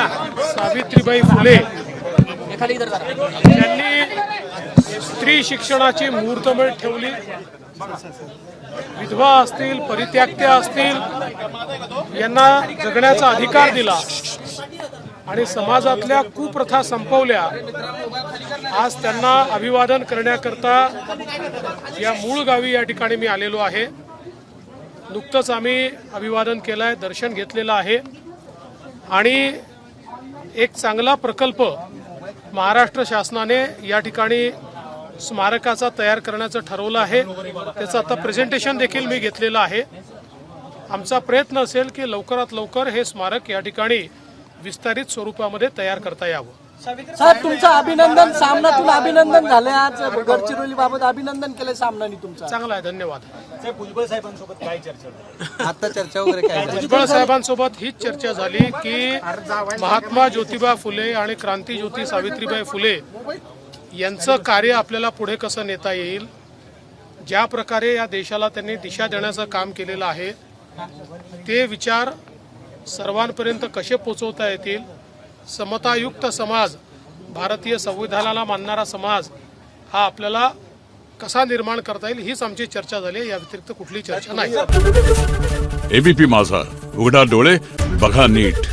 सावित्रीबाई फुले यांनी स्त्री शिक्षणाची मुहूर्तमेढ ठेवली। विधवा असतील, परित्याक्त्या असतील यांना जगण्याचा अधिकार दिला आणि समाजातल्या कुप्रथा संपवल्या। आज त्यांना अभिवादन करण्याकरता या मूळ गावी या ठिकाणी मी आलेलो आहे। नुकतंच आम्ही अभिवादन केलं आहे, दर्शन घेतलेलं आहे आणि एक चांगला प्रकल्प महाराष्ट्र शासनाने या ठिकाणी स्मारकाचा तयार करण्याचं ठरवलं आहे। त्याचं आता प्रेझेंटेशन देखील मी घेतलेलं आहे। आमचा प्रयत्न असेल की लवकरात लवकर हे स्मारक या ठिकाणी विस्तारित स्वरूपामध्ये तयार करता यावं। साहेब तुमचं अभिनंदन, सामनातून अभिनंदन झाले। आज गडचिरोली बाबत अभिनंदन केले सामनाने तुमचं। चांगला आहे, धन्यवाद। भुजबळ साहेबांसोबत काय चर्चा आता चर्चा वगैरे काय? भुजबळ साहेबांसोबत हीच चर्चा झाली की महात्मा ज्योतिबा फुले आणि क्रांतीज्योती सावित्रीबाई फुले यांचं कार्य आपल्याला पुढे कसं नेता येईल, ज्या प्रकारे या देशाला त्यांनी दिशा देण्याचं काम केलेलं आहे ते विचार सर्वांपर्यंत कसे पोचवता येतील, समतायुक्त समाज, भारतीय संविधानाला मानणारा समाज हा आपल्याला कसा निर्माण करता येईल हीच आमची चर्चा झाली। या व्यतिरिक्त कुठली चर्चा नाही। एबीपी माझा, उघडा डोळे बघा नीट।